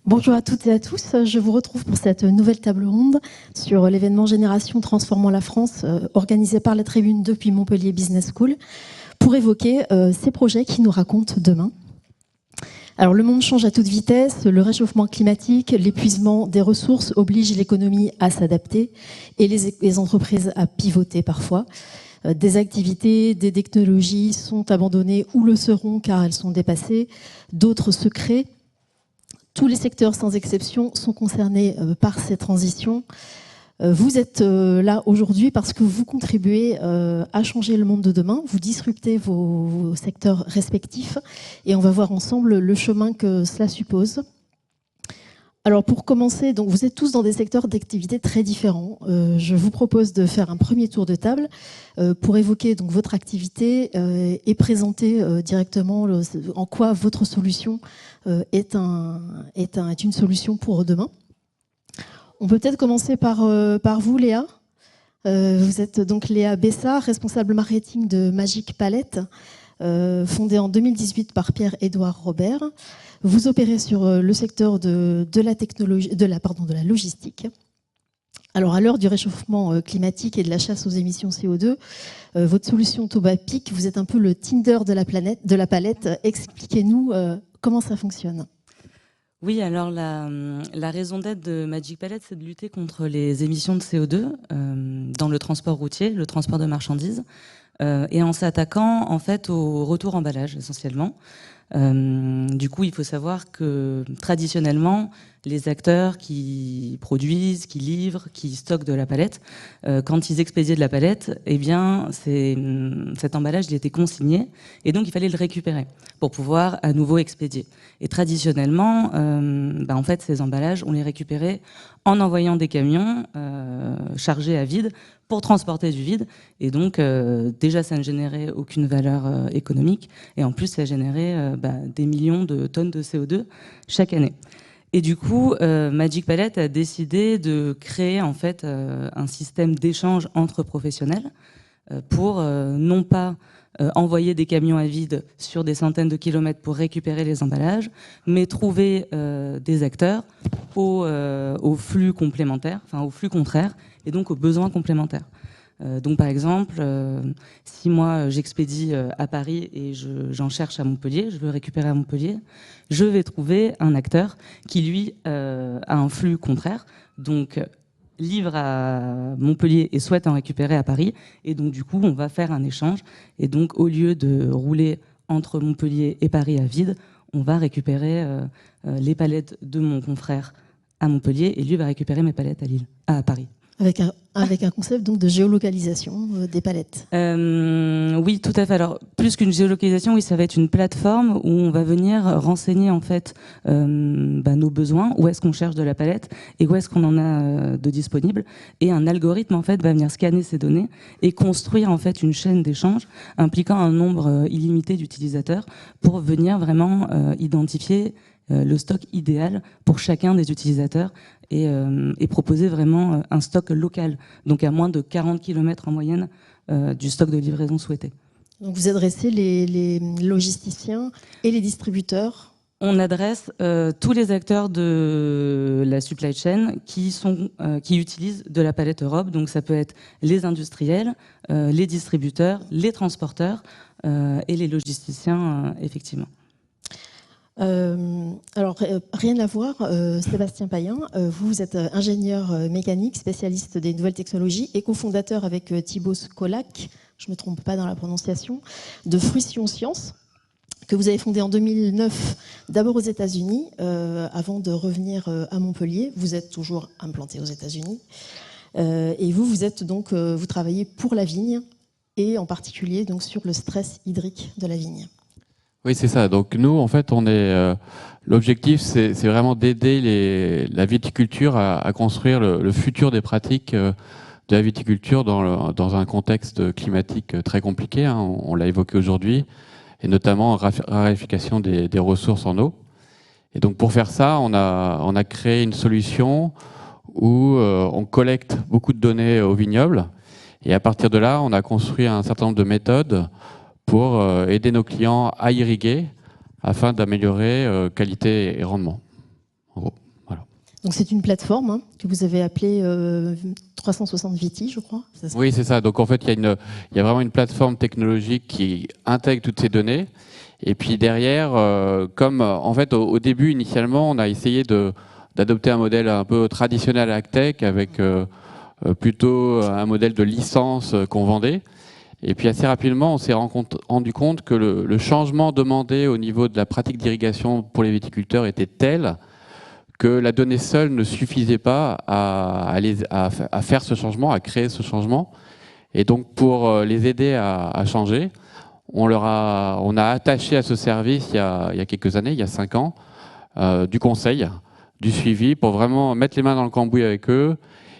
Bonjour à toutes et à tous, je vous retrouve pour cette nouvelle table ronde sur l'événement Génération Transformant la France organisé par la Tribune depuis Montpellier Business School pour évoquer ces projets qui nous racontent demain. Alors le monde change à toute vitesse, le réchauffement climatique, l'épuisement des ressources oblige l'économie à s'adapter et les entreprises à pivoter parfois. Des activités, des technologies sont abandonnées ou le seront car elles sont dépassées, d'autres se créent. Tous les secteurs, sans exception, sont concernés par ces transitions. Vous êtes là aujourd'hui parce que vous contribuez à changer le monde de demain. Vous disruptez vos secteurs respectifs et on va voir ensemble le chemin que cela suppose. Alors pour commencer, donc vous êtes tous dans des secteurs d'activité très différents. Je vous propose de faire un premier tour de table pour évoquer donc votre activité et présenter directement en quoi votre solution est une solution pour demain. On peut peut-être commencer par vous, Léa. Vous êtes donc Léa Bessa, responsable marketing de Magic Palette, fondée en 2018 par Pierre-Édouard Robert. Vous opérez sur le secteur de la logistique. Alors, à l'heure du réchauffement climatique et de la chasse aux émissions CO2, votre solution Tobapic, vous êtes un peu le Tinder de la palette. Expliquez-nous comment ça fonctionne. Oui, alors la raison d'être de Magic Palette, c'est de lutter contre les émissions de CO2 dans le transport routier, le transport de marchandises, et en s'attaquant en fait au retour emballage essentiellement. Du coup, il faut savoir que traditionnellement, les acteurs qui produisent, qui livrent, qui stockent de la palette, quand ils expédiaient de la palette, eh bien, cet emballage il était consigné et donc il fallait le récupérer pour pouvoir à nouveau expédier. Et traditionnellement, en fait, ces emballages, on les récupérait en envoyant des camions chargés à vide pour transporter du vide. Et donc, déjà, ça ne générait aucune valeur économique. Et en plus, ça générait des millions de tonnes de CO2 chaque année. Et du coup, Magic Palette a décidé de créer en fait un système d'échange entre professionnels pour non pas envoyer des camions à vide sur des centaines de kilomètres pour récupérer les emballages, mais trouver des acteurs au flux complémentaire, enfin au flux contraire, et donc aux besoins complémentaires. Donc par exemple, si moi j'expédie à Paris et j'en cherche à Montpellier, je veux récupérer à Montpellier, je vais trouver un acteur qui lui a un flux contraire, donc livre à Montpellier et souhaite en récupérer à Paris, et donc du coup on va faire un échange, et donc au lieu de rouler entre Montpellier et Paris à vide, on va récupérer les palettes de mon confrère à Montpellier et lui va récupérer mes palettes à Paris. Avec un concept donc de géolocalisation des palettes. Oui, tout à fait. Alors, plus qu'une géolocalisation, oui, ça va être une plateforme où on va venir renseigner en fait nos besoins, où est-ce qu'on cherche de la palette et où est-ce qu'on en a de disponible. Et un algorithme en fait va venir scanner ces données et construire en fait une chaîne d'échange impliquant un nombre illimité d'utilisateurs pour venir vraiment identifier le stock idéal pour chacun des utilisateurs et proposer vraiment un stock local, donc à moins de 40 km en moyenne du stock de livraison souhaité. Donc vous adressez les logisticiens et les distributeurs? On adresse tous les acteurs de la supply chain qui utilisent de la palette Europe, donc ça peut être les industriels, les distributeurs, les transporteurs et les logisticiens, effectivement. Alors, rien à voir, Sébastien Payen, vous êtes ingénieur mécanique, spécialiste des nouvelles technologies et cofondateur avec Thibaut Scolac, je ne me trompe pas dans la prononciation, de Fruition Science, que vous avez fondé en 2009, d'abord aux États-Unis, avant de revenir à Montpellier. Vous êtes toujours implanté aux États-Unis. Et vous travaillez pour la vigne et en particulier donc, sur le stress hydrique de la vigne. Oui, c'est ça. Donc nous, en fait, l'objectif, c'est vraiment d'aider la viticulture à construire le futur des pratiques de la viticulture dans un contexte climatique très compliqué. Hein, on l'a évoqué aujourd'hui, et notamment raréfaction des ressources en eau. Et donc pour faire ça, on a créé une solution où on collecte beaucoup de données au vignoble, et à partir de là, on a construit un certain nombre de méthodes pour aider nos clients à irriguer afin d'améliorer qualité et rendement. en gros. Voilà. Donc c'est une plateforme que vous avez appelée 360 Viti, je crois. Oui, c'est ça. Donc en fait, il y a vraiment une plateforme technologique qui intègre toutes ces données. Et puis derrière, comme en fait au début, initialement, on a essayé d'adopter un modèle un peu traditionnel à AgTech avec plutôt un modèle de licence qu'on vendait. Et puis assez rapidement, on s'est rendu compte que le changement demandé au niveau de la pratique d'irrigation pour les viticulteurs était tel que la donnée seule ne suffisait pas à faire ce changement, à créer ce changement. Et donc pour les aider à changer, on a attaché à ce service il y a quelques années, il y a 5 ans, du conseil, du suivi pour vraiment mettre les mains dans le cambouis avec eux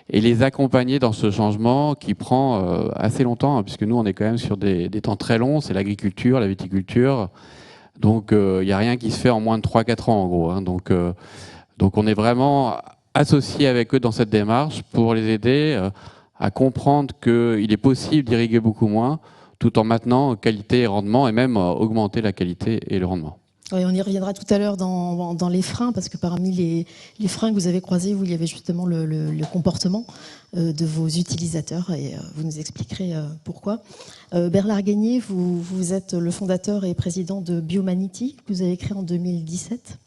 et les accompagner dans ce changement qui prend assez longtemps, puisque nous on est quand même sur des temps très longs, c'est l'agriculture, la viticulture, donc il n'y a rien qui se fait en moins de 3-4 ans en gros. Donc on est vraiment associé avec eux dans cette démarche pour les aider à comprendre qu'il est possible d'irriguer beaucoup moins tout en maintenant qualité et rendement et même augmenter la qualité et le rendement. Oui, on y reviendra tout à l'heure dans les freins, parce que parmi les freins que vous avez croisés, il y avait justement le comportement de vos utilisateurs, et vous nous expliquerez pourquoi. Bernard Gagné, vous êtes le fondateur et président de Biomanity, que vous avez créé en 2017.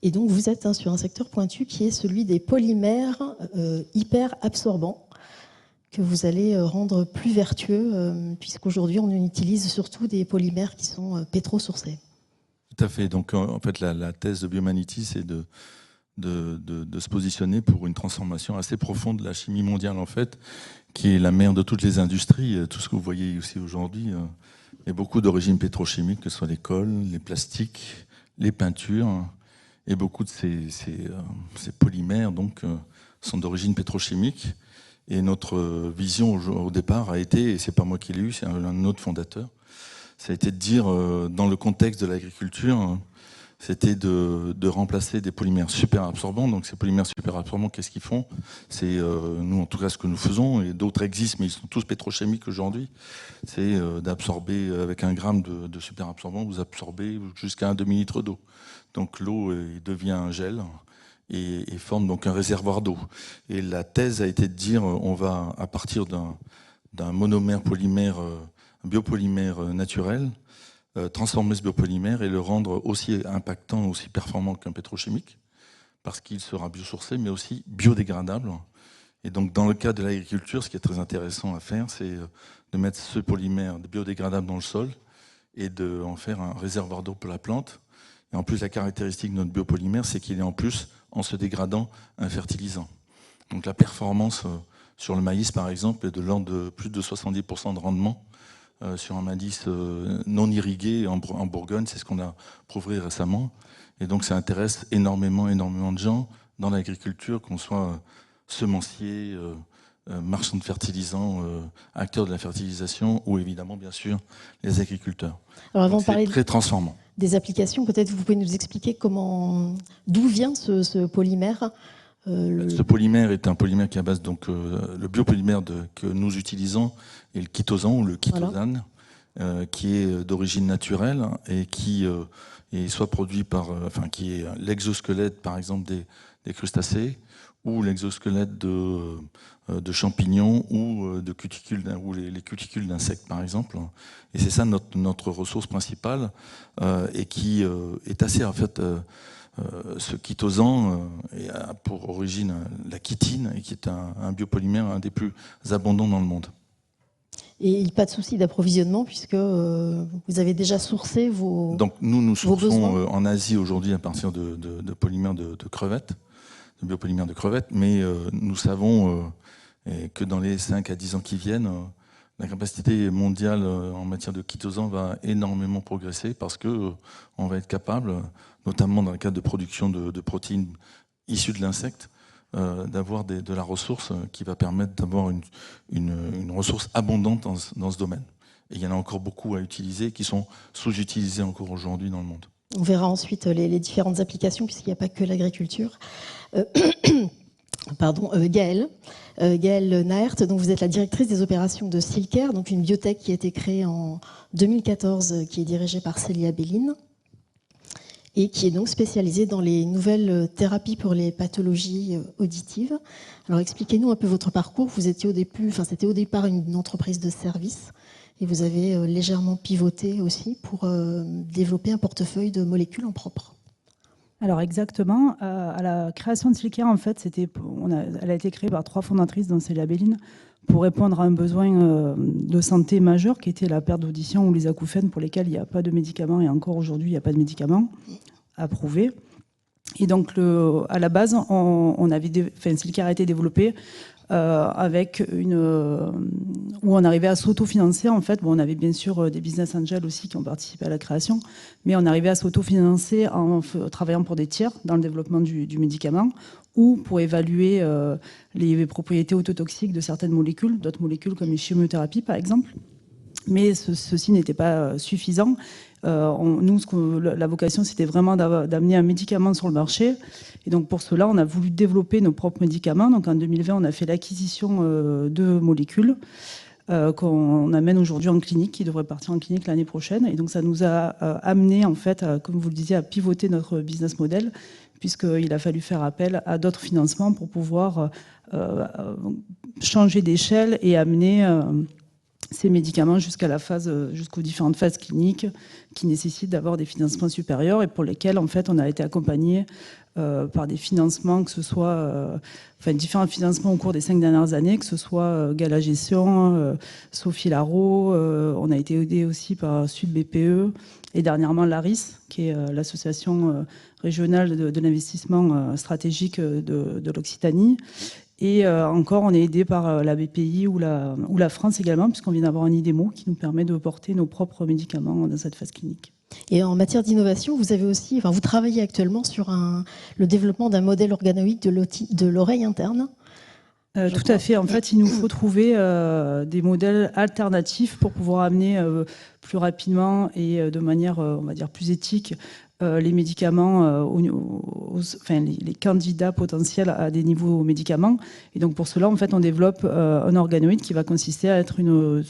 Et donc vous êtes sur un secteur pointu qui est celui des polymères hyper absorbants, que vous allez rendre plus vertueux, puisqu'aujourd'hui on utilise surtout des polymères qui sont pétro-sourcés. Tout à fait. Donc en fait la thèse de Biomanity, c'est de se positionner pour une transformation assez profonde de la chimie mondiale en fait, qui est la mère de toutes les industries. Tout ce que vous voyez ici aujourd'hui est beaucoup d'origine pétrochimique, que ce soit les cols, les plastiques, les peintures, et beaucoup de ces polymères donc sont d'origine pétrochimique. Et notre vision au départ a été, et c'est pas moi qui l'ai eu, c'est un autre fondateur, ça a été de dire, dans le contexte de l'agriculture, c'était de remplacer des polymères super absorbants. Donc ces polymères super absorbants, qu'est-ce qu'ils font? C'est, nous en tout cas ce que nous faisons, et d'autres existent, mais ils sont tous pétrochimiques aujourd'hui, c'est d'absorber avec 1 gramme de super absorbant, vous absorbez jusqu'à un demi-litre d'eau. Donc l'eau devient un gel et forme donc un réservoir d'eau. Et la thèse a été de dire, on va, à partir d'un monomère polymère, un biopolymère naturel, transformer ce biopolymère et le rendre aussi impactant, aussi performant qu'un pétrochimique, parce qu'il sera biosourcé, mais aussi biodégradable. Et donc dans le cas de l'agriculture, ce qui est très intéressant à faire, c'est de mettre ce polymère biodégradable dans le sol et d'en faire un réservoir d'eau pour la plante. Et en plus, la caractéristique de notre biopolymère, c'est qu'il est en plus, en se dégradant, un fertilisant. Donc la performance sur le maïs, par exemple, est de l'ordre de plus de 70% de rendement sur un maïs non irrigué en Bourgogne. C'est ce qu'on a prouvé récemment. Et donc ça intéresse énormément de gens dans l'agriculture, qu'on soit semencier, marchand de fertilisants, acteurs de la fertilisation, ou évidemment, bien sûr, les agriculteurs. Alors avant de parler très transformant. Des applications, peut-être vous pouvez nous expliquer d'où vient ce polymère. Ce polymère est un polymère qui est à base, donc le biopolymère que nous utilisons est le chitosan ou le chitosane, voilà. Qui est d'origine naturelle et qui est soit produit qui est l'exosquelette par exemple des crustacés, ou l'exosquelette de champignons, ou de cuticules, ou les cuticules d'insectes par exemple. Et c'est ça notre ressource principale, et qui est assez en fait. Ce chitosan a pour origine la chitine, et qui est un biopolymère un des plus abondants dans le monde. Et pas de souci d'approvisionnement, puisque vous avez déjà sourcé vos Donc nous sourçons en en Asie aujourd'hui à partir de polymères de crevettes, de biopolymères de crevettes, mais nous savons que dans les 5 à 10 ans qui viennent, la capacité mondiale en matière de chitosan va énormément progresser, parce que on va être capable, notamment dans le cadre de production de protéines issues de l'insecte, d'avoir de la ressource qui va permettre d'avoir une ressource abondante dans ce domaine. Et il y en a encore beaucoup à utiliser, qui sont sous-utilisés encore aujourd'hui dans le monde. On verra ensuite les différentes applications, puisqu'il n'y a pas que l'agriculture. Pardon, Gaëlle Naert, donc vous êtes la directrice des opérations de Silcare, donc une biotech qui a été créée en 2014, qui est dirigée par Célia Béline. et qui est donc spécialisé dans les nouvelles thérapies pour les pathologies auditives. Alors expliquez-nous un peu votre parcours. Vous étiez c'était au départ une entreprise de service et vous avez légèrement pivoté aussi pour développer un portefeuille de molécules en propre. Alors exactement, à la création de Silker, en fait, elle a été créée par 3 fondatrices, dont Célia Béline, pour répondre à un besoin de santé majeur qui était la perte d'audition ou les acouphènes pour lesquels il n'y a pas de médicaments, et encore aujourd'hui il n'y a pas de médicaments approuvés. Et donc à la base, Silker a été développé avec où on arrivait à s'autofinancer en fait. Bon, on avait bien sûr des business angels aussi qui ont participé à la création, mais on arrivait à s'autofinancer en travaillant pour des tiers dans le développement du médicament ou pour évaluer les propriétés autotoxiques de certaines molécules, d'autres molécules comme les chimiothérapies par exemple. Mais ceci n'était pas suffisant. Nous, la vocation, c'était vraiment d'amener un médicament sur le marché. Et donc, pour cela, on a voulu développer nos propres médicaments. Donc, en 2020, on a fait l'acquisition de molécules qu'on amène aujourd'hui en clinique, qui devraient partir en clinique l'année prochaine. Et donc, ça nous a amené, en fait, comme vous le disiez, à pivoter notre business model, puisqu'il a fallu faire appel à d'autres financements pour pouvoir changer d'échelle et amener ces médicaments jusqu'aux différentes phases cliniques qui nécessitent d'avoir des financements supérieurs et pour lesquels en fait on a été accompagné par des financements, que ce soit différents financements au cours des 5 dernières années, que ce soit Gala Gestion, Sophie Laro, on a été aidé aussi par Sud BPE et dernièrement l'ARIS, qui est l'association régionale de l'investissement stratégique de l'Occitanie. Et encore, on est aidé par la BPI ou la France également, puisqu'on vient d'avoir un IDEMO qui nous permet de porter nos propres médicaments dans cette phase clinique. Et en matière d'innovation, vous travaillez actuellement sur le développement d'un modèle organoïde de l'oreille interne. Tout à fait. En fait, il nous faut trouver des modèles alternatifs pour pouvoir amener plus rapidement et de manière, on va dire, plus éthique les médicaments, les candidats potentiels à des nouveaux médicaments. Et donc pour cela, en fait, on développe un organoïde qui va consister à être une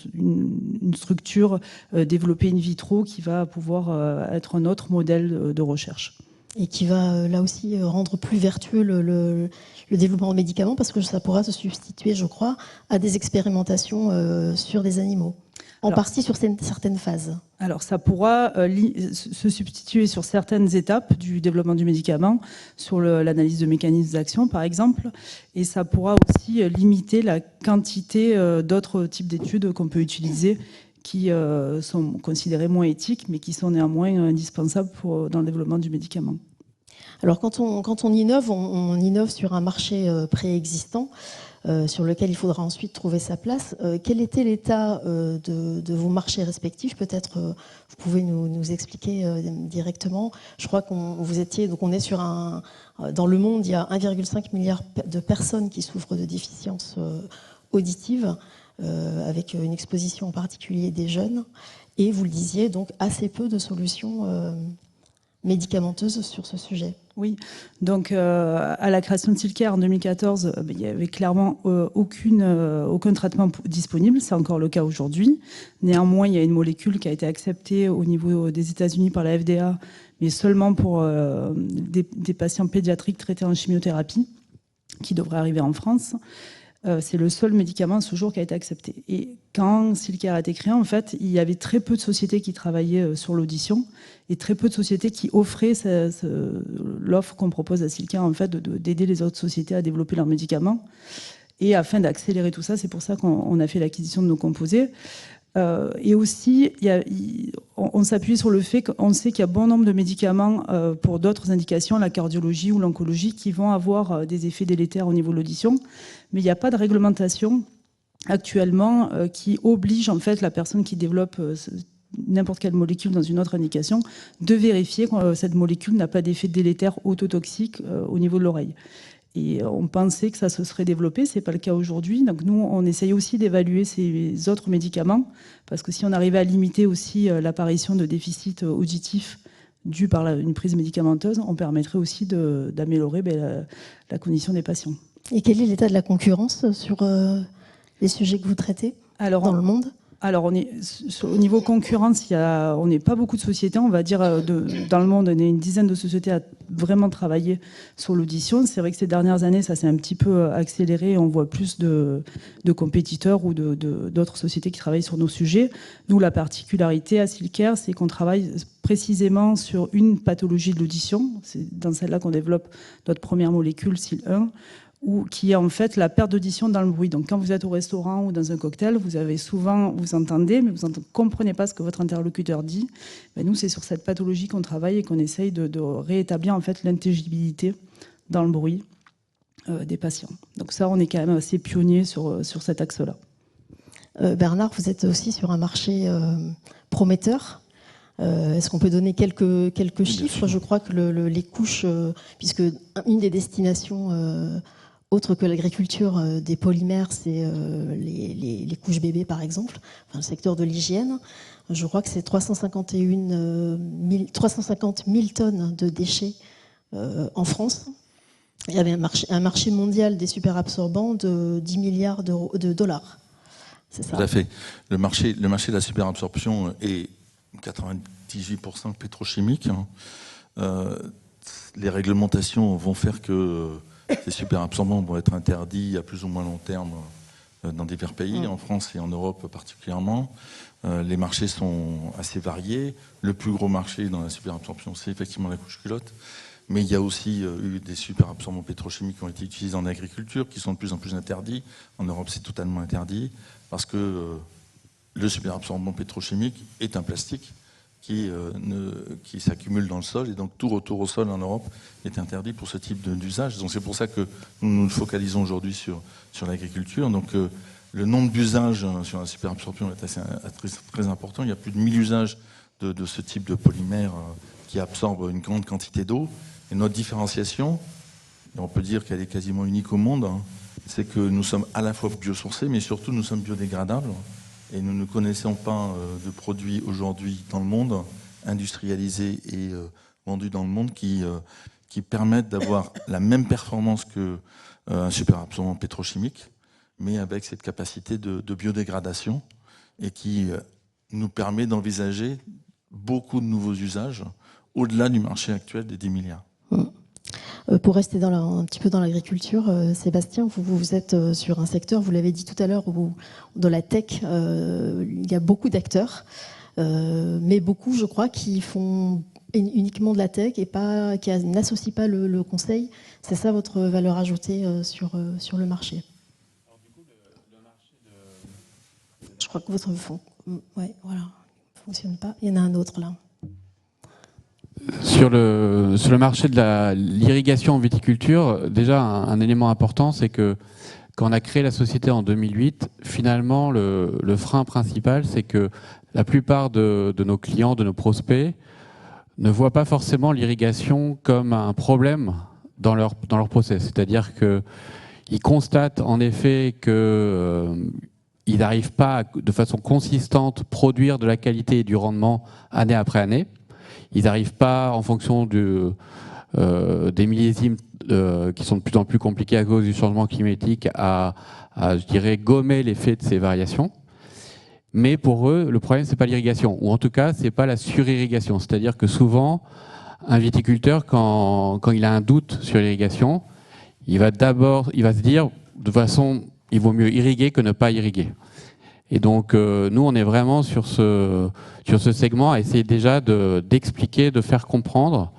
structure développée in vitro qui va pouvoir être un autre modèle de recherche. Et qui va là aussi rendre plus vertueux le développement de médicaments parce que ça pourra se substituer, je crois, à des expérimentations sur des animaux. En partie sur certaines phases. Alors ça pourra se substituer sur certaines étapes du développement du médicament, sur l'analyse de mécanismes d'action par exemple, et ça pourra aussi limiter la quantité d'autres types d'études qu'on peut utiliser qui sont considérées moins éthiques, mais qui sont néanmoins indispensables dans le développement du médicament. Alors quand on innove, on innove sur un marché préexistant, sur lequel il faudra ensuite trouver sa place. Quel était l'état de vos marchés respectifs? Peut-être vous pouvez nous expliquer directement. Je crois vous étiez, donc on est sur dans le monde, il y a 1,5 milliard de personnes qui souffrent de déficience auditive, avec une exposition en particulier des jeunes. Et vous le disiez, donc assez peu de solutions médicamenteuses sur ce sujet. Oui, donc à la création de Silker en 2014, il n'y avait clairement aucun traitement disponible, c'est encore le cas aujourd'hui. Néanmoins, il y a une molécule qui a été acceptée au niveau des États-Unis par la FDA, mais seulement pour des patients pédiatriques traités en chimiothérapie, qui devrait arriver en France. C'est le seul médicament à ce jour qui a été accepté. Et quand Silker a été créé, en fait, il y avait très peu de sociétés qui travaillaient sur l'audition et très peu de sociétés qui offraient l'offre qu'on propose à Silker, en fait, d'aider les autres sociétés à développer leurs médicaments. Et afin d'accélérer tout ça, c'est pour ça qu'on a fait l'acquisition de nos composés. Et aussi, on s'appuie sur le fait qu'on sait qu'il y a bon nombre de médicaments pour d'autres indications, la cardiologie ou l'oncologie, qui vont avoir des effets délétères au niveau de l'audition. Mais il n'y a pas de réglementation actuellement qui oblige en fait la personne qui développe n'importe quelle molécule dans une autre indication de vérifier que cette molécule n'a pas d'effet délétère autotoxique au niveau de l'oreille. Et on pensait que ça se serait développé, c'est pas le cas aujourd'hui. Donc nous, on essaye aussi d'évaluer ces autres médicaments, parce que si on arrivait à limiter aussi l'apparition de déficits auditifs dus par une prise médicamenteuse, on permettrait aussi d'améliorer la condition des patients. Et quel est l'état de la concurrence sur les sujets que vous traitez dans le monde ? Alors, au niveau concurrence, on n'est pas beaucoup de sociétés. On va dire, dans le monde, on est une dizaine de sociétés à vraiment travailler sur l'audition. C'est vrai que ces dernières années, ça s'est un petit peu accéléré. On voit plus de compétiteurs ou d'autres sociétés qui travaillent sur nos sujets. Nous, la particularité à Silcare, c'est qu'on travaille précisément sur une pathologie de l'audition. C'est dans celle-là qu'on développe notre première molécule, SIL1, qui est en fait la perte d'audition dans le bruit. Donc quand vous êtes au restaurant ou dans un cocktail, vous entendez, mais vous ne comprenez pas ce que votre interlocuteur dit. Ben nous, c'est sur cette pathologie qu'on travaille et qu'on essaye de rétablir en fait l'intelligibilité dans le bruit des patients. Donc ça, on est quand même assez pionnier sur cet axe-là. Bernard, vous êtes aussi sur un marché prometteur. Est-ce qu'on peut donner quelques chiffres? Je crois que les couches, puisque une des destinations autre que l'agriculture des polymères, c'est les couches bébés, par exemple, enfin, le secteur de l'hygiène. Je crois que c'est 350 000 tonnes de déchets en France. Il y avait un marché mondial des superabsorbants de 10 milliards de dollars. C'est ça. Tout à fait. Le marché de la superabsorption est 98% pétrochimique. Les réglementations vont faire que ces superabsorbants vont être interdits à plus ou moins long terme dans divers pays, en France et en Europe particulièrement. Les marchés sont assez variés. Le plus gros marché dans la superabsorption, c'est effectivement la couche culotte. Mais il y a aussi eu des superabsorbants pétrochimiques qui ont été utilisés en agriculture, qui sont de plus en plus interdits. En Europe, c'est totalement interdit, parce que le superabsorbant pétrochimique est un plastique qui s'accumule dans le sol, et donc tout retour au sol en Europe est interdit pour ce type d'usage. Donc c'est pour ça que nous nous focalisons aujourd'hui sur l'agriculture. Donc le nombre d'usages sur la superabsorption est très important. Il y a plus de 1000 usages de ce type de polymère qui absorbe une grande quantité d'eau. Et notre différenciation, et on peut dire qu'elle est quasiment unique au monde, c'est que nous sommes à la fois biosourcés, mais surtout nous sommes biodégradables. Et nous ne connaissons pas de produits aujourd'hui dans le monde, industrialisés et vendus dans le monde, qui permettent d'avoir la même performance qu'un superabsorbant pétrochimique, mais avec cette capacité de biodégradation, et qui nous permet d'envisager beaucoup de nouveaux usages au-delà du marché actuel des 10 milliards. Pour rester un petit peu dans l'agriculture, Sébastien, vous êtes sur un secteur, vous l'avez dit tout à l'heure, où dans la tech, il y a beaucoup d'acteurs, mais beaucoup, je crois, qui font uniquement de la tech et qui n'associent pas le conseil. C'est ça votre valeur ajoutée sur le marché? Alors, du coup, le marché de... Je crois que votre fonds, ouais, voilà, ne fonctionne pas. Il y en a un autre là. Sur le marché de l'irrigation en viticulture, déjà un élément important, c'est que quand on a créé la société en 2008, finalement le frein principal, c'est que la plupart de nos clients, de nos prospects, ne voient pas forcément l'irrigation comme un problème dans leur process. C'est-à-dire qu'ils constatent en effet qu'ils n'arrivent pas de façon consistante à produire de la qualité et du rendement année après année. Ils n'arrivent pas, en fonction des millésimes qui sont de plus en plus compliqués à cause du changement climatique, à je dirais, gommer l'effet de ces variations. Mais pour eux, le problème, ce n'est pas l'irrigation, ou en tout cas, ce n'est pas la surirrigation. C'est-à-dire que souvent, un viticulteur, quand il a un doute sur l'irrigation, il va se dire, de toute façon, il vaut mieux irriguer que ne pas irriguer. Et donc, nous, on est vraiment sur ce segment à essayer déjà d'expliquer, de faire comprendre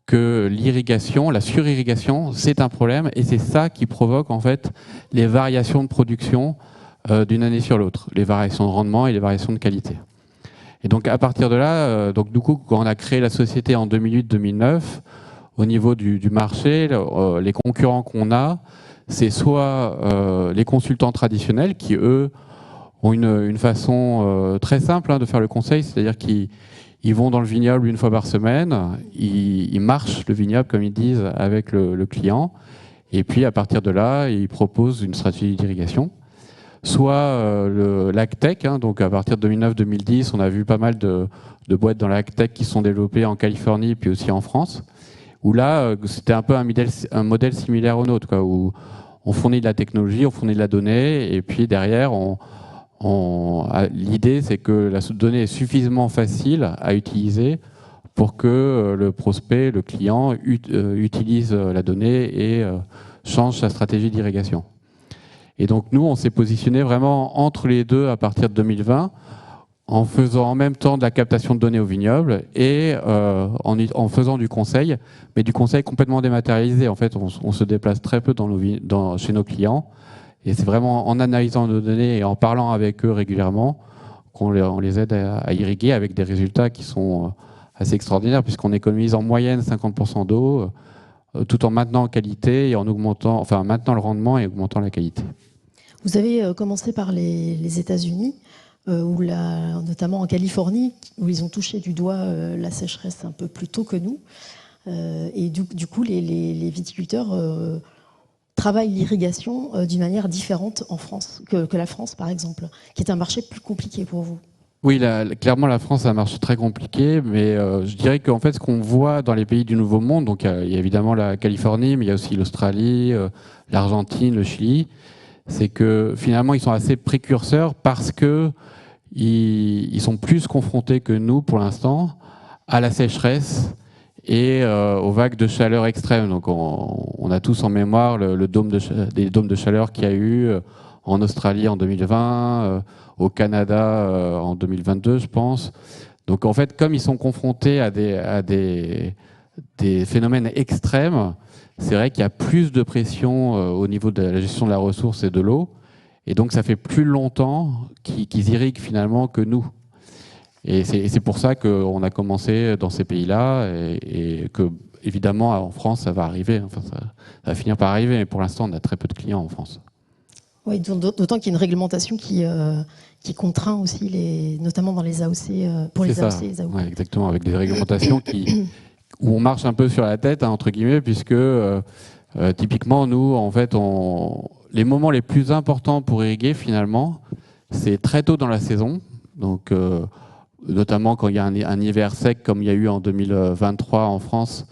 que l'irrigation, la surirrigation, c'est un problème, et c'est ça qui provoque en fait les variations de production d'une année sur l'autre, les variations de rendement et les variations de qualité. Et donc, à partir de là, donc du coup, quand on a créé la société en 2008-2009, au niveau du marché, les concurrents qu'on a, c'est soit les consultants traditionnels qui, eux, ont une façon très simple de faire le conseil, c'est-à-dire qu'ils vont dans le vignoble une fois par semaine, ils marchent le vignoble, comme ils disent, avec le client, et puis à partir de là, ils proposent une stratégie d'irrigation. Soit l'agtech, donc à partir de 2009-2010, on a vu pas mal de boîtes dans l'agtech qui sont développées en Californie, puis aussi en France, où là, c'était un peu un modèle similaire au nôtre, où on fournit de la technologie, on fournit de la donnée, et puis derrière, on l'idée, c'est que la donnée est suffisamment facile à utiliser pour que le prospect, le client, utilise la donnée et change sa stratégie d'irrigation. Et donc nous, on s'est positionné vraiment entre les deux à partir de 2020, en faisant en même temps de la captation de données au vignoble et en faisant du conseil, mais du conseil complètement dématérialisé. En fait, on se déplace très peu chez nos clients. Et c'est vraiment en analysant nos données et en parlant avec eux régulièrement qu'on les aide à irriguer avec des résultats qui sont assez extraordinaires, puisqu'on économise en moyenne 50% d'eau, tout en maintenant la qualité et en augmentant, enfin maintenant le rendement et augmentant la qualité. Vous avez commencé par les États-Unis, notamment en Californie, où ils ont touché du doigt la sécheresse un peu plus tôt que nous. Et du coup, les viticulteurs travaillent l'irrigation d'une manière différente en France que la France, par exemple, qui est un marché plus compliqué pour vous. Oui, clairement, la France, c'est un marché très compliqué, mais je dirais qu'en fait, ce qu'on voit dans les pays du Nouveau Monde, donc il y a évidemment la Californie, mais il y a aussi l'Australie, l'Argentine, le Chili, c'est que finalement, ils sont assez précurseurs parce que ils sont plus confrontés que nous, pour l'instant, à la sécheresse et aux vagues de chaleur extrêmes. Donc, on a tous en mémoire les dômes de chaleur qu'il y a eu en Australie en 2020, au Canada en 2022, je pense. Donc, en fait, comme ils sont confrontés à des phénomènes extrêmes, c'est vrai qu'il y a plus de pression au niveau de la gestion de la ressource et de l'eau. Et donc, ça fait plus longtemps qu'ils irriguent finalement que nous. Et c'est pour ça qu'on a commencé dans ces pays-là et que, évidemment, en France, ça va arriver. Enfin, ça va finir par arriver, mais pour l'instant, on a très peu de clients en France. Oui, d'autant qu'il y a une réglementation qui contraint aussi, notamment dans les AOC, pour les AOC et les AOC. Ouais, exactement, avec des réglementations où on marche un peu sur la tête, hein, entre guillemets, puisque typiquement, nous, en fait, les moments les plus importants pour irriguer, finalement, c'est très tôt dans la saison. Donc, notamment quand il y a un hiver sec, comme il y a eu en 2023 en France,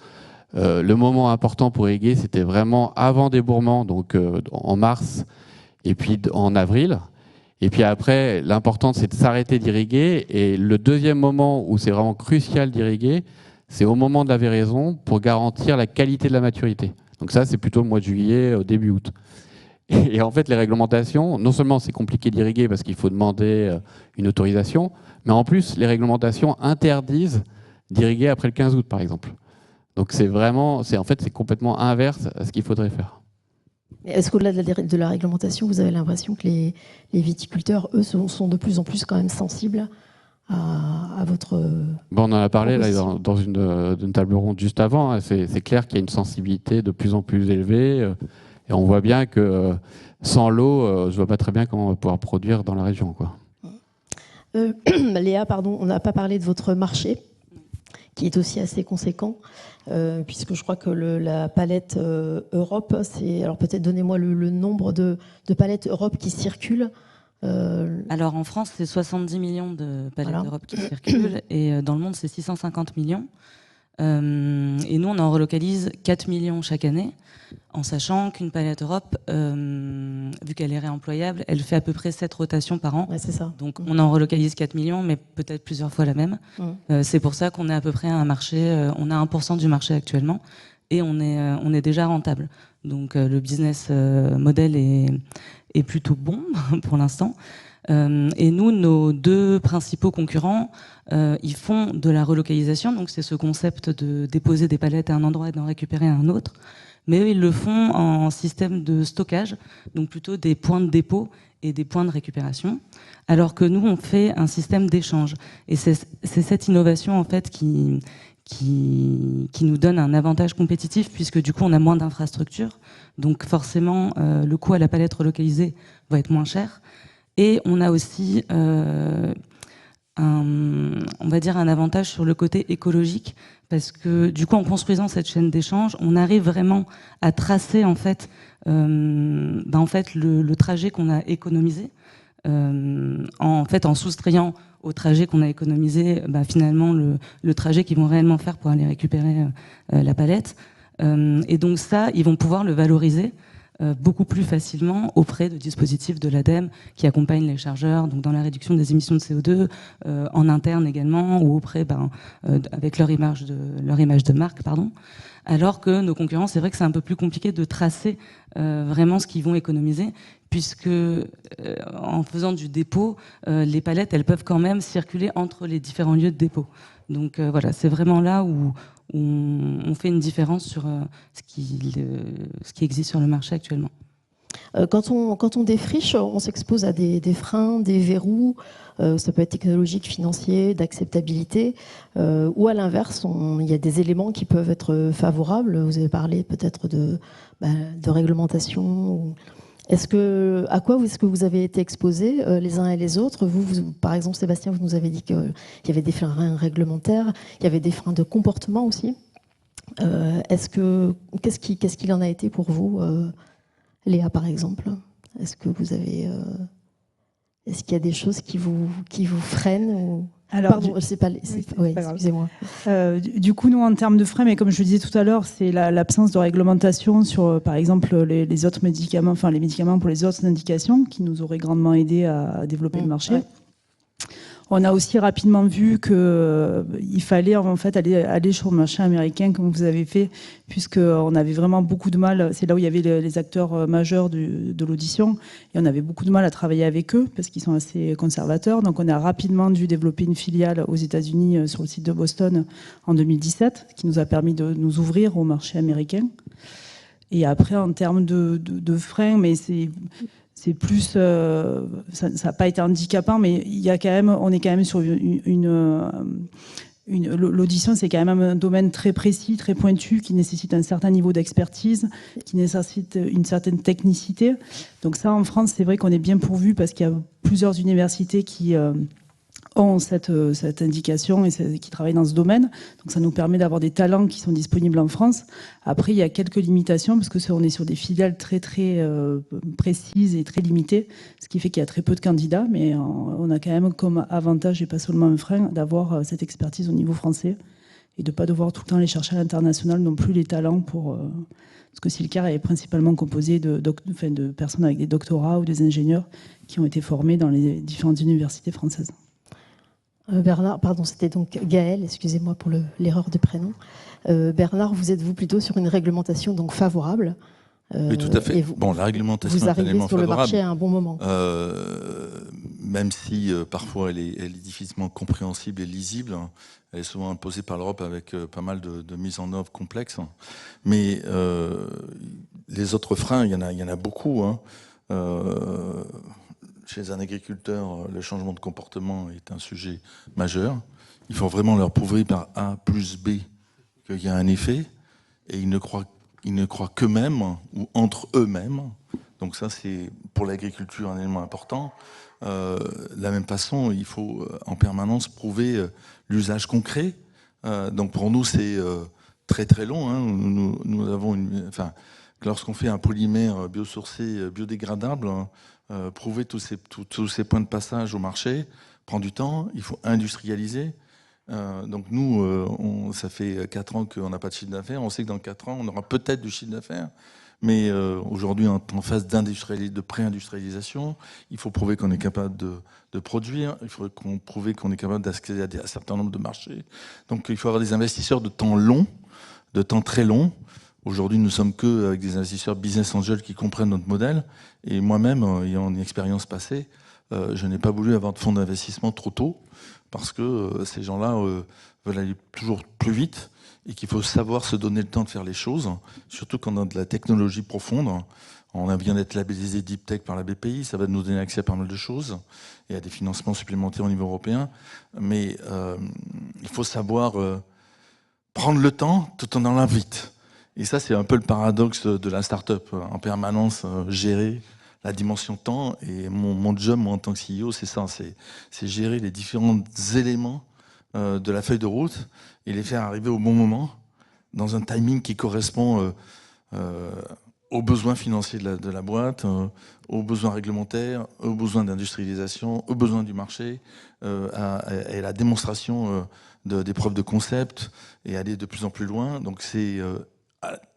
le moment important pour irriguer, c'était vraiment avant débourrement, donc en mars, et puis en avril. Et puis après, l'important, c'est de s'arrêter d'irriguer. Et le deuxième moment où c'est vraiment crucial d'irriguer, c'est au moment de la véraison pour garantir la qualité de la maturité. Donc ça, c'est plutôt le mois de juillet, au début août. Et en fait, les réglementations, non seulement c'est compliqué d'irriguer parce qu'il faut demander une autorisation, mais en plus, les réglementations interdisent d'irriguer après le 15 août, par exemple. Donc c'est complètement inverse à ce qu'il faudrait faire. Est-ce qu'au-delà de la réglementation, vous avez l'impression que les viticulteurs, eux, sont de plus en plus quand même sensibles à votre... Bon, on en a parlé là, dans une table ronde juste avant. Hein. C'est clair qu'il y a une sensibilité de plus en plus élevée. Et on voit bien que sans l'eau, je ne vois pas très bien comment on va pouvoir produire dans la région, quoi. Léa, pardon, on n'a pas parlé de votre marché, qui est aussi assez conséquent, puisque je crois que la palette Europe, alors peut-être donnez-moi le nombre de palettes Europe qui circulent. Alors en France, c'est 70 millions de palettes Europe qui circulent, et dans le monde, c'est 650 millions. Et nous, on en relocalise 4 millions chaque année, en sachant qu'une palette Europe, vu qu'elle est réemployable, elle fait à peu près 7 rotations par an. Ouais, c'est ça. Donc on en relocalise 4 millions, mais peut-être plusieurs fois la même. C'est pour ça qu'on est à peu près à un marché, on a 1% du marché actuellement, et on est déjà rentable. Donc le business model est plutôt bon pour l'instant. Et nous, nos deux principaux concurrents, ils font de la relocalisation, donc c'est ce concept de déposer des palettes à un endroit et d'en récupérer à un autre. Mais eux, ils le font en système de stockage, donc plutôt des points de dépôt et des points de récupération, alors que nous, on fait un système d'échange. Et c'est cette innovation, en fait, qui nous donne un avantage compétitif, puisque du coup, on a moins d'infrastructures. Donc forcément, le coût à la palette relocalisée va être moins cher. Et on a aussi, on va dire, un avantage sur le côté écologique, parce que du coup, en construisant cette chaîne d'échange, on arrive vraiment à tracer en fait, le trajet qu'on a économisé, en soustrayant au trajet qu'on a économisé, finalement le trajet qu'ils vont réellement faire pour aller récupérer la palette. Et donc ça, ils vont pouvoir le valoriser beaucoup plus facilement auprès de dispositifs de l'ADEME qui accompagnent les chargeurs, donc dans la réduction des émissions de CO2, en interne également, ou auprès, avec leur image de marque, pardon. Alors que nos concurrents, c'est vrai que c'est un peu plus compliqué de tracer vraiment ce qu'ils vont économiser, puisque en faisant du dépôt, les palettes, elles peuvent quand même circuler entre les différents lieux de dépôt. Donc voilà, c'est vraiment là où on fait une différence sur ce qui existe sur le marché actuellement. Quand on défriche, on s'expose à des freins, des verrous, ça peut être technologique, financier, d'acceptabilité, ou à l'inverse, il y a des éléments qui peuvent être favorables. Vous avez parlé peut-être de réglementation. À quoi est-ce que vous avez été exposés les uns et les autres vous, par exemple, Sébastien, vous nous avez dit qu'il y avait des freins réglementaires, il y avait des freins de comportement aussi. Qu'est-ce qu'il en a été pour vous, Léa, par exemple? Est-ce qu'il y a des choses qui vous freinent ou... Alors, pardon, oui, excusez-moi. Du coup, nous, en termes de freins, mais comme je le disais tout à l'heure, c'est l'absence de réglementation sur, par exemple, les autres médicaments, enfin les médicaments pour les autres indications, qui nous auraient grandement aidé à développer le marché. Ouais. On a aussi rapidement vu qu'il fallait en fait aller sur le marché américain comme vous avez fait, puisqu'on avait vraiment beaucoup de mal. C'est là où il y avait les acteurs majeurs de l'audition, et on avait beaucoup de mal à travailler avec eux parce qu'ils sont assez conservateurs. Donc on a rapidement dû développer une filiale aux États-Unis sur le site de Boston en 2017, ce qui nous a permis de nous ouvrir au marché américain. Et après, en termes de freins, mais c'est plus, ça n'a pas été handicapant, mais on est quand même sur l'audition, c'est quand même un domaine très précis, très pointu, qui nécessite un certain niveau d'expertise, qui nécessite une certaine technicité. Donc ça, en France, c'est vrai qu'on est bien pourvu parce qu'il y a plusieurs universités qui ont cette indication et qui travaillent dans ce domaine. Donc ça nous permet d'avoir des talents qui sont disponibles en France. Après, il y a quelques limitations parce qu'on est sur des filiales très très précises et très limitées, ce qui fait qu'il y a très peu de candidats, mais on a quand même comme avantage, et pas seulement un frein, d'avoir cette expertise au niveau français et de ne pas devoir tout le temps aller chercher à l'international non plus les talents pour... Parce que Silcar est principalement composé de personnes avec des doctorats ou des ingénieurs qui ont été formés dans les différentes universités françaises. Bernard, pardon, c'était donc Gaël, excusez-moi pour l'erreur de prénom. Bernard, vous êtes-vous plutôt sur une réglementation donc favorable? Oui, tout à fait. La réglementation vous arrivez est tellement sur le favorable, marché à un bon moment. Même si parfois elle est difficilement compréhensible et lisible. Elle est souvent imposée par l'Europe avec pas mal de mises en œuvre complexes. Mais les autres freins, il y en a beaucoup. Chez un agriculteur, le changement de comportement est un sujet majeur. Il faut vraiment leur prouver par A plus B qu'il y a un effet. Et ils ne croient qu'eux-mêmes ou entre eux-mêmes. Donc ça, c'est pour l'agriculture un élément important. De la même façon, il faut en permanence prouver l'usage concret. Donc pour nous, c'est très très long. Nous avons lorsqu'on fait un polymère biosourcé, biodégradable, prouver tous ces points de passage au marché prend du temps. Il faut industrialiser. Donc nous, ça fait 4 ans qu'on n'a pas de chiffre d'affaires. On sait que dans 4 ans, on aura peut-être du chiffre d'affaires. Mais aujourd'hui, on est en phase de pré-industrialisation. Il faut prouver qu'on est capable de produire. Il faut prouver qu'on est capable d'accéder à un certain nombre de marchés. Donc il faut avoir des investisseurs de temps long, de temps très long. Aujourd'hui, nous ne sommes qu'avec des investisseurs business angels qui comprennent notre modèle. Et moi-même, ayant une expérience passée, je n'ai pas voulu avoir de fonds d'investissement trop tôt parce que ces gens-là veulent aller toujours plus vite et qu'il faut savoir se donner le temps de faire les choses, surtout quand on a de la technologie profonde. On vient d'être labellisé Deep Tech par la BPI, ça va nous donner accès à pas mal de choses et à des financements supplémentaires au niveau européen. Mais il faut savoir prendre le temps tout en allant vite. Et ça, c'est un peu le paradoxe de la start-up, en permanence gérer la dimension temps. Et mon job, moi, en tant que CEO, c'est ça, c'est gérer les différents éléments de la feuille de route et les faire arriver au bon moment, dans un timing qui correspond aux besoins financiers de la boîte, aux besoins réglementaires, aux besoins d'industrialisation, aux besoins du marché, et la démonstration des preuves de concept, et aller de plus en plus loin. Donc c'est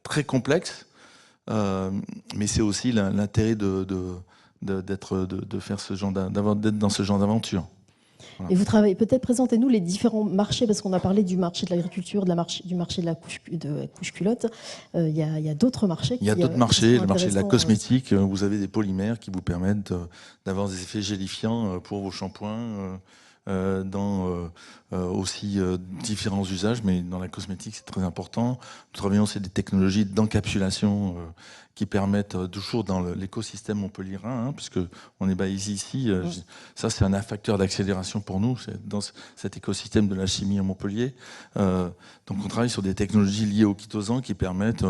très complexe, mais c'est aussi l'intérêt de faire d'être dans ce genre d'aventure. Voilà. Et vous travaillez, peut-être présentez-nous les différents marchés, parce qu'on a parlé du marché de l'agriculture, du marché de la couche culotte. Il y a d'autres marchés. Il y a d'autres marchés, le marché de la cosmétique. Vous avez des polymères qui vous permettent d'avoir des effets gélifiants pour vos shampoings, dans aussi différents usages, mais dans la cosmétique c'est très important. Nous travaillons sur des technologies d'encapsulation qui permettent toujours dans l'écosystème montpelliérain, puisque on est basé ici. Ça c'est un facteur d'accélération pour nous, dans cet écosystème de la chimie à Montpellier. Donc on travaille sur des technologies liées au chitosan qui permettent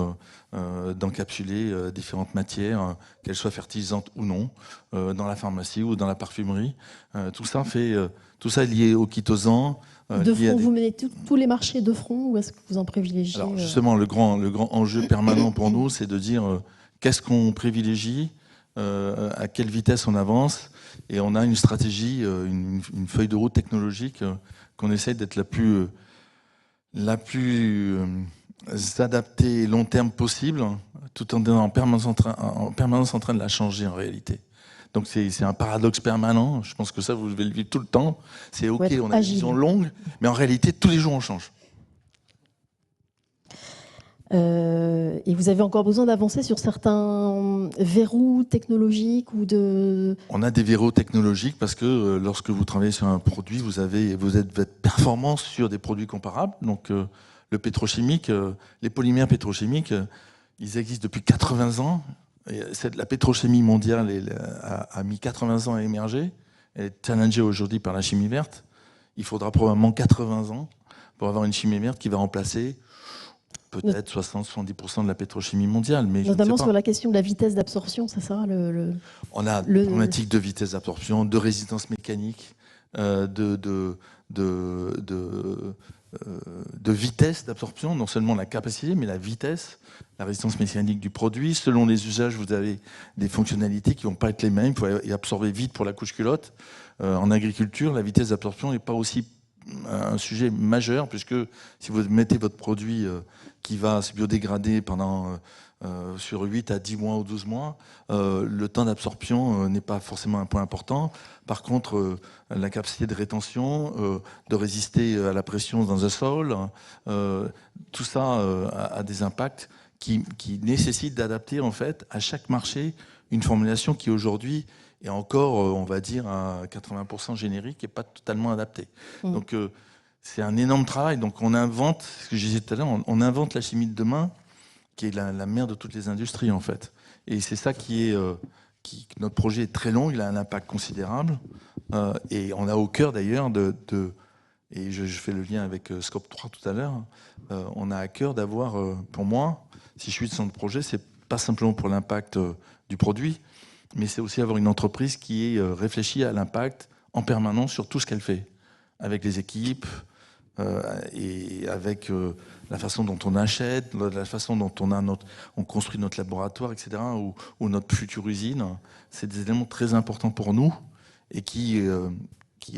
d'encapsuler différentes matières, qu'elles soient fertilisantes ou non, dans la pharmacie ou dans la parfumerie. Tout ça est lié au chitosan. De front, vous menez tous les marchés de front, ou est-ce que vous en privilégiez? Alors justement, le grand enjeu permanent pour nous, c'est de dire qu'est-ce qu'on privilégie, à quelle vitesse on avance, et on a une stratégie, une feuille de route technologique qu'on essaie d'être la plus adaptée long terme possible, tout en étant en permanence en train de la changer en réalité. Donc c'est un paradoxe permanent. Je pense que ça, vous devez le vivre tout le temps. C'est OK, on a une vision longue, mais en réalité, tous les jours, on change. Et vous avez encore besoin d'avancer sur certains verrous technologiques ou de... On a des verrous technologiques parce que lorsque vous travaillez sur un produit, vous êtes performance sur des produits comparables. Donc le pétrochimique, les polymères pétrochimiques, ils existent depuis 80 ans. La pétrochimie mondiale a mis 80 ans à émerger. Elle est challengée aujourd'hui par la chimie verte. Il faudra probablement 80 ans pour avoir une chimie verte qui va remplacer peut-être 60-70% de la pétrochimie mondiale. Mais notamment sur la question de la vitesse d'absorption, c'est ça On a une problématique de vitesse d'absorption, de résistance mécanique, de vitesse d'absorption, non seulement la capacité, mais la vitesse, la résistance mécanique du produit. Selon les usages, vous avez des fonctionnalités qui ne vont pas être les mêmes. Il faut y absorber vite pour la couche culotte. En agriculture, la vitesse d'absorption n'est pas aussi un sujet majeur, puisque si vous mettez votre produit qui va se biodégrader sur 8 à 10 mois ou 12 mois, le temps d'absorption n'est pas forcément un point important. Par contre, la capacité de rétention, de résister à la pression dans un sol, tout ça a des impacts qui nécessitent d'adapter en fait à chaque marché une formulation qui aujourd'hui est encore, on va dire, à 80% générique et pas totalement adaptée. Donc c'est un énorme travail. Donc on invente, ce que je disais tout à l'heure, on invente la chimie de demain, qui est la mère de toutes les industries en fait. Et c'est ça notre projet est très long, il a un impact considérable. Et on a au cœur d'ailleurs et je fais le lien avec Scope 3 tout à l'heure, on a à cœur d'avoir, pour moi, si je suis de son projet, c'est pas simplement pour l'impact du produit, mais c'est aussi avoir une entreprise qui est réfléchie à l'impact en permanence sur tout ce qu'elle fait, avec les équipes, et avec la façon dont on achète, la façon dont on construit notre laboratoire, etc., ou notre future usine. C'est des éléments très importants pour nous et qui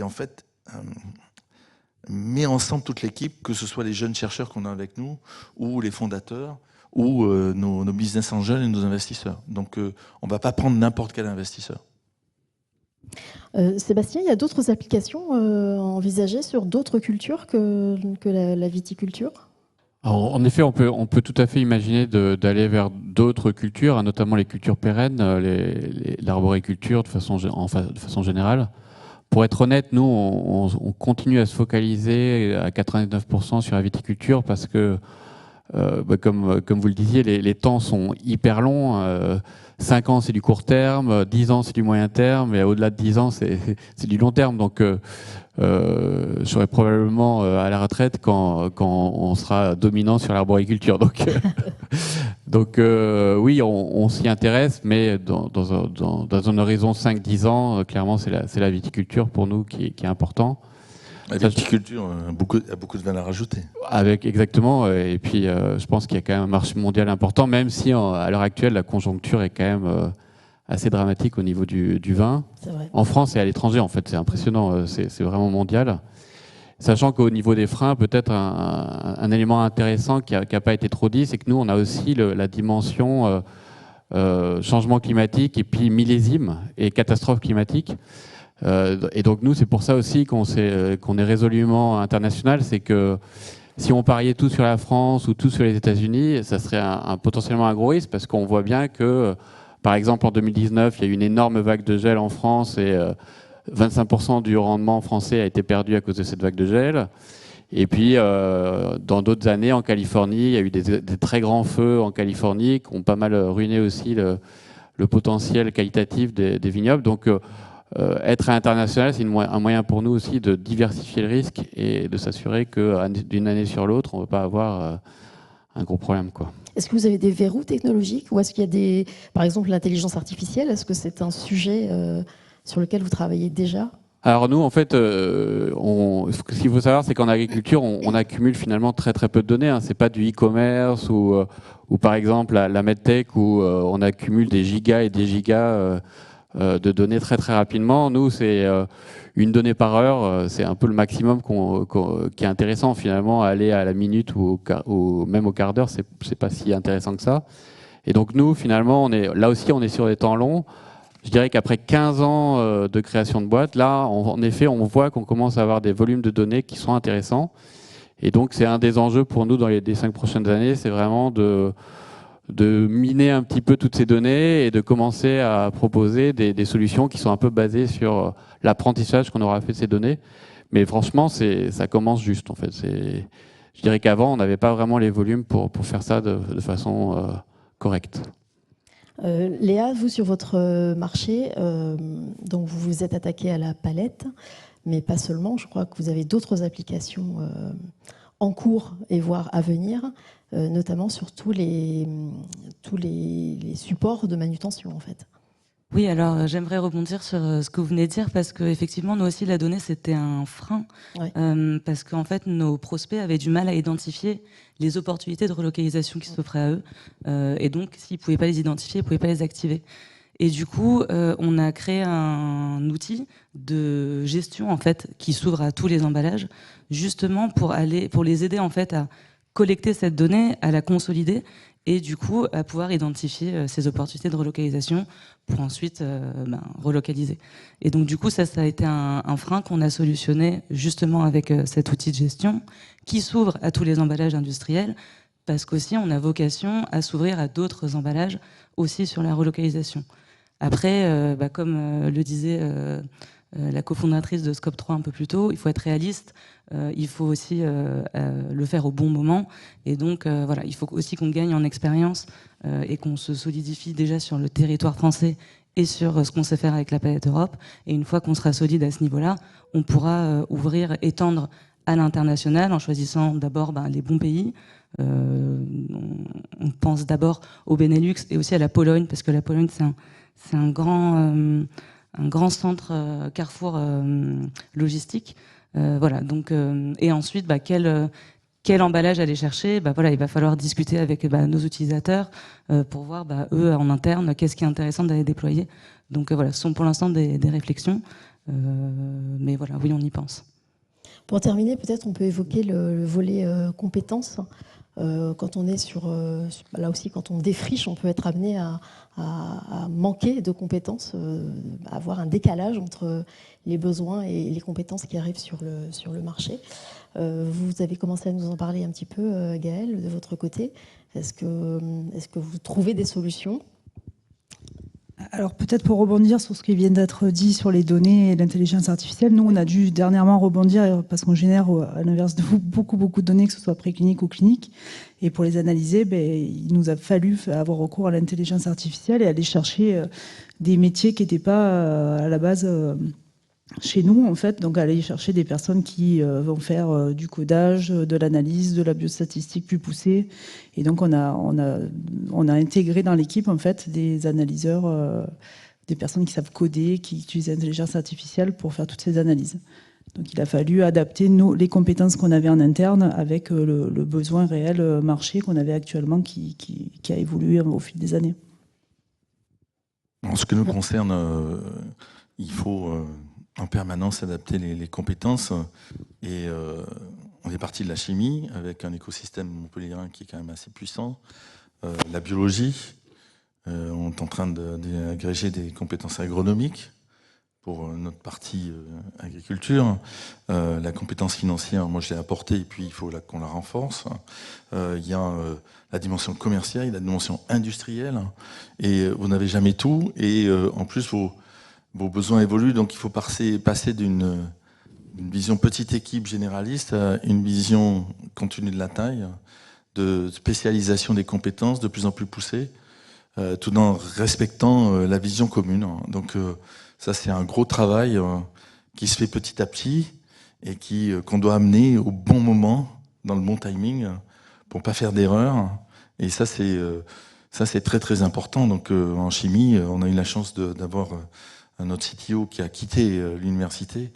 en fait, met ensemble toute l'équipe, que ce soit les jeunes chercheurs qu'on a avec nous, ou les fondateurs, ou nos business angels et nos investisseurs. Donc on ne va pas prendre n'importe quel investisseur. Sébastien, il y a d'autres applications envisagées sur d'autres cultures que la viticulture? Alors, en effet, on peut tout à fait imaginer d'aller vers d'autres cultures, notamment les cultures pérennes, l'arboriculture de façon générale. Pour être honnête, nous, on continue à se focaliser à 99% sur la viticulture parce que, comme vous le disiez, les temps sont hyper longs. 5 ans, c'est du court terme, 10 ans, c'est du moyen terme, et au-delà de 10 ans, c'est du long terme. Donc, je serai probablement à la retraite quand on sera dominant sur l'arboriculture. Donc, oui, on s'y intéresse, mais dans un horizon 5-10 ans, clairement, c'est la viticulture pour nous qui est important. La viticulture a beaucoup de valeur ajoutée. Exactement. Et puis, je pense qu'il y a quand même un marché mondial important, même si à l'heure actuelle, la conjoncture est quand même assez dramatique au niveau du vin. C'est vrai. En France et à l'étranger, en fait, c'est impressionnant. C'est vraiment mondial. Sachant qu'au niveau des freins, peut-être un élément intéressant qui n'a pas été trop dit, c'est que nous, on a aussi la dimension changement climatique et puis millésime et catastrophe climatique. Et donc nous, c'est pour ça aussi qu'on est résolument international, c'est que si on pariait tout sur la France ou tout sur les États-Unis, ça serait potentiellement un gros risque, parce qu'on voit bien que, par exemple, en 2019, il y a eu une énorme vague de gel en France et 25% du rendement français a été perdu à cause de cette vague de gel. Et puis, dans d'autres années, en Californie, il y a eu des très grands feux en Californie qui ont pas mal ruiné aussi le potentiel qualitatif des vignobles. Donc, être international, c'est un moyen pour nous aussi de diversifier le risque et de s'assurer que d'une année sur l'autre, on ne va pas avoir un gros problème, quoi. Est-ce que vous avez des verrous technologiques ou est-ce qu'il y a par exemple, l'intelligence artificielle? Est-ce que c'est un sujet sur lequel vous travaillez déjà? Alors nous, en fait, ce qu'il faut savoir, c'est qu'en agriculture, on accumule finalement très très peu de données. Hein. C'est pas du e-commerce ou par exemple la medtech où on accumule des gigas et des gigas de données très très rapidement. Nous, c'est une donnée par heure. C'est un peu le maximum qui est intéressant finalement. Aller à la minute ou même au quart d'heure, c'est pas si intéressant que ça. Et donc nous, finalement, là aussi, on est sur des temps longs. Je dirais qu'après 15 ans de création de boîtes, là, en effet, on voit qu'on commence à avoir des volumes de données qui sont intéressants. Et donc, c'est un des enjeux pour nous dans les 5 prochaines années, c'est vraiment de miner un petit peu toutes ces données et de commencer à proposer des solutions qui sont un peu basées sur l'apprentissage qu'on aura fait de ces données. Mais franchement, ça commence juste, en fait. Je dirais qu'avant, on n'avait pas vraiment les volumes pour faire ça de façon correcte. Léa, vous, sur votre marché, donc vous vous êtes attaqué à la palette, mais pas seulement. Je crois que vous avez d'autres applications en cours et voire à venir, notamment sur tous les supports de manutention, en fait. Oui, alors j'aimerais rebondir sur ce que vous venez de dire, parce qu'effectivement, nous aussi, la donnée, c'était un frein, Ouais. parce qu'en fait, nos prospects avaient du mal à identifier les opportunités de relocalisation qui s'offraient à eux, et donc, s'ils ne pouvaient pas les identifier, ils ne pouvaient pas les activer. Et du coup, on a créé un outil de gestion, en fait, qui s'ouvre à tous les emballages, justement pour les aider, en fait, à collecter cette donnée, à la consolider, et du coup à pouvoir identifier ces opportunités de relocalisation pour ensuite relocaliser. Et donc du coup ça a été un frein qu'on a solutionné justement avec cet outil de gestion qui s'ouvre à tous les emballages industriels, parce qu'aussi on a vocation à s'ouvrir à d'autres emballages aussi sur la relocalisation. Après, comme le disait la cofondatrice de Scope 3 un peu plus tôt, il faut être réaliste, il faut aussi le faire au bon moment, et donc voilà, il faut aussi qu'on gagne en expérience et qu'on se solidifie déjà sur le territoire français et sur ce qu'on sait faire avec la palette Europe, et une fois qu'on sera solide à ce niveau-là, on pourra ouvrir, étendre à l'international en choisissant d'abord les bons pays. On pense d'abord au Benelux et aussi à la Pologne, parce que la Pologne c'est un grand centre carrefour logistique. Voilà, donc, et ensuite, quel emballage aller chercher? Voilà, il va falloir discuter avec nos utilisateurs pour voir eux en interne qu'est-ce qui est intéressant d'aller déployer. Donc voilà, ce sont pour l'instant des réflexions, mais voilà, oui, on y pense. Pour terminer, peut-être on peut évoquer le volet compétences. Quand on est là aussi, quand on défriche, on peut être amené à manquer de compétences, à avoir un décalage entre les besoins et les compétences qui arrivent sur le marché. Vous avez commencé à nous en parler un petit peu, Gaëlle, de votre côté. Est-ce que vous trouvez des solutions ? Alors peut-être pour rebondir sur ce qui vient d'être dit sur les données et l'intelligence artificielle, nous on a dû dernièrement rebondir parce qu'on génère à l'inverse de vous beaucoup de données, que ce soit précliniques ou cliniques, et pour les analyser, il nous a fallu avoir recours à l'intelligence artificielle et aller chercher des métiers qui n'étaient pas à la base chez nous, en fait, donc aller chercher des personnes qui vont faire du codage, de l'analyse, de la biostatistique plus poussée. Et donc, on a intégré dans l'équipe, en fait, des analyseurs, des personnes qui savent coder, qui utilisent l'intelligence artificielle pour faire toutes ces analyses. Donc, il a fallu adapter les compétences qu'on avait en interne avec le besoin réel marché qu'on avait actuellement qui a évolué au fil des années. En ce qui nous concerne, il faut en permanence adapter les compétences. Et on est parti de la chimie avec un écosystème montpelliérain qui est quand même assez puissant, la biologie, On est en train d'agréger des compétences agronomiques pour notre partie agriculture. La compétence financière, moi je l'ai apportée et puis il faut qu'on la renforce. Il y a la dimension commerciale, il y a la dimension industrielle et vous n'avez jamais tout. Et en plus, vos besoins évoluent, donc il faut passer d'une vision petite équipe généraliste à une vision continue de la taille, de spécialisation des compétences de plus en plus poussée, tout en respectant la vision commune. Donc ça, c'est un gros travail qui se fait petit à petit et qu'on doit amener au bon moment, dans le bon timing, pour pas faire d'erreur. Et ça, c'est très très important. Donc en chimie, on a eu la chance d'avoir notre CTO qui a quitté l'université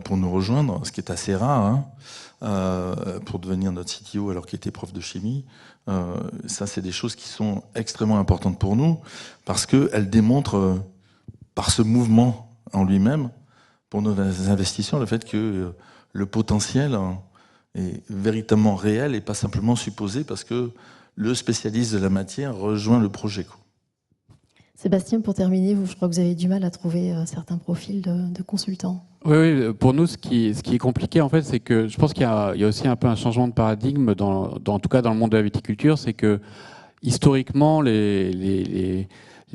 pour nous rejoindre, ce qui est assez rare, pour devenir notre CTO alors qu'il était prof de chimie. Ça, c'est des choses qui sont extrêmement importantes pour nous parce qu'elles démontrent, par ce mouvement en lui-même, pour nos investisseurs, le fait que le potentiel est véritablement réel et pas simplement supposé parce que le spécialiste de la matière rejoint le projet. Sébastien, pour terminer, je crois que vous avez du mal à trouver certains profils de consultants. Oui, pour nous, ce qui est compliqué, en fait, c'est que je pense qu'il y a aussi un peu un changement de paradigme, en tout cas dans le monde de la viticulture, c'est que historiquement, les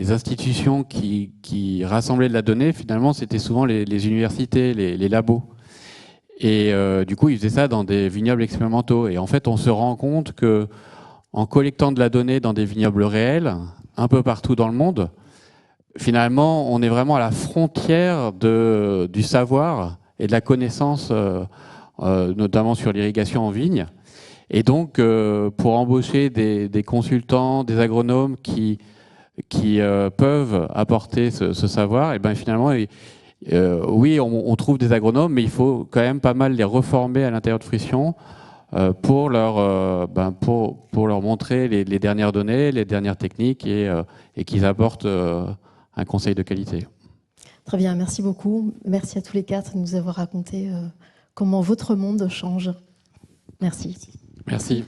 institutions qui rassemblaient de la donnée, finalement, c'était souvent les universités, les labos. Et du coup, ils faisaient ça dans des vignobles expérimentaux. Et en fait, on se rend compte que en collectant de la donnée dans des vignobles réels, un peu partout dans le monde, finalement, on est vraiment à la frontière du savoir et de la connaissance, notamment sur l'irrigation en vigne. Et donc, pour embaucher des consultants, des agronomes qui peuvent apporter ce savoir, et ben finalement, oui, on trouve des agronomes, mais il faut quand même pas mal les reformer à l'intérieur de Fruition pour leur montrer les dernières données, les dernières techniques et qu'ils apportent un conseil de qualité. Très bien, merci beaucoup. Merci à tous les quatre de nous avoir raconté comment votre monde change. Merci. Merci.